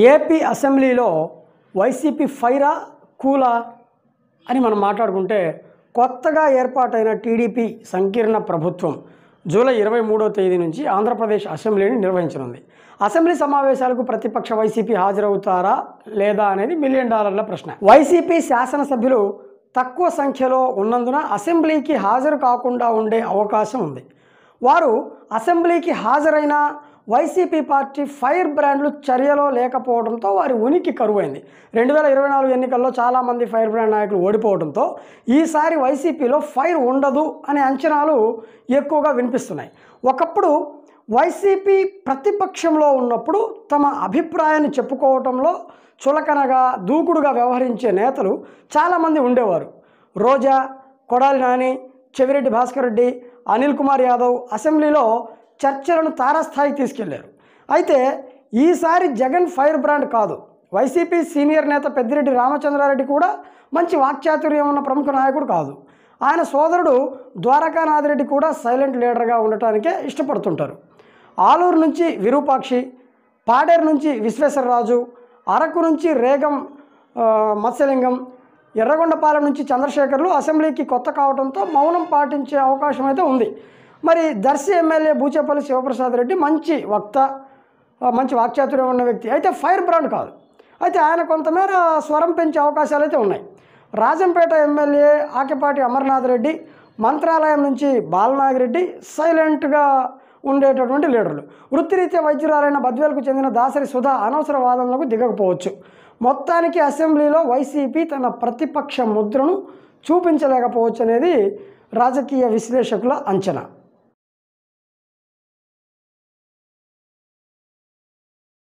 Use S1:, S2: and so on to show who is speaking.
S1: AP అసెంబ్లీలో YCP ఫైరా కూలా అని మనం మాట్లాడుకుంటే కొత్తగా ఏర్పాటైన టీడీపీ సంకీర్ణ ప్రభుత్వం జూలై 23వ తేదీ నుంచి ఆంధ్రప్రదేశ్ అసెంబ్లీని నిర్వహించనుంది. అసెంబ్లీ సమావేశాలకు ప్రతిపక్ష వైసీపీ హాజరవుతారా లేదా అనేది $1 మిలియన్ ప్రశ్న. వైసీపీ శాసనసభ్యులు తక్కువ సంఖ్యలో ఉన్నందున అసెంబ్లీకి హాజరు కాకుండా ఉండే అవకాశం ఉంది. వారు అసెంబ్లీకి హాజరైన వైసీపీ పార్టీ ఫైర్ బ్రాండ్లు చర్యలో లేకపోవడంతో వారి ఉనికి కరువైంది. 2024 ఎన్నికల్లో చాలామంది ఫైర్ బ్రాండ్ నాయకులు ఓడిపోవడంతో ఈసారి వైసీపీలో ఫైర్ ఉండదు అనే అంచనాలు ఎక్కువగా వినిపిస్తున్నాయి. ఒకప్పుడు వైసీపీ ప్రతిపక్షంలో ఉన్నప్పుడు తమ అభిప్రాయాన్ని చెప్పుకోవడంలో చులకనగా దూకుడుగా వ్యవహరించే నేతలు చాలామంది ఉండేవారు. రోజా, కొడాలి నాని, చెవిరెడ్డి భాస్కర్ రెడ్డి, అనిల్ కుమార్ యాదవ్ అసెంబ్లీలో చర్చలను తారాస్థాయికి తీసుకెళ్లారు. అయితే ఈసారి జగన్ ఫైర్ బ్రాండ్ కాదు. వైసీపీ సీనియర్ నేత పెద్దిరెడ్డి రామచంద్రారెడ్డి కూడా మంచి వాక్చాతుర్యం ఉన్న ప్రముఖ నాయకుడు కాదు. ఆయన సోదరుడు ద్వారకానాథరెడ్డి కూడా సైలెంట్ లీడర్గా ఉండటానికే ఇష్టపడుతుంటారు. ఆలూరు నుంచి విరూపాక్షి, పాడేరు నుంచి విశ్వేశ్వరరాజు, అరకు నుంచి రేగం మత్స్యలింగం, ఎర్రగొండపాలెం నుంచి చంద్రశేఖర్లు అసెంబ్లీకి కొత్త కావడంతో మౌనం పాటించే అవకాశం అయితే ఉంది. మరి దర్శి ఎమ్మెల్యే బూచేపల్లి శివప్రసాద్ రెడ్డి మంచి వక్త, మంచి వాక్చాతుర్యం ఉన్న వ్యక్తి, అయితే ఫైర్ బ్రాండ్ కాదు. అయితే ఆయన కొంతమేర స్వరం పెంచే అవకాశాలు అయితే ఉన్నాయి. రాజంపేట ఎమ్మెల్యే ఆకిపాటి అమర్నాథ్ రెడ్డి, మంత్రాలయం నుంచి బాలనాగిరెడ్డి సైలెంట్గా ఉండేటటువంటి లీడర్లు. వృత్తిరీత్యా వైద్యురాలైన బద్వేలకు చెందిన దాసరి సుధా అనవసర వాదనలకు దిగకపోవచ్చు. మొత్తానికి అసెంబ్లీలో వైసీపీ తన ప్రతిపక్ష ముద్రను చూపించలేకపోవచ్చు అనేది రాజకీయ విశ్లేషకుల అంచనా.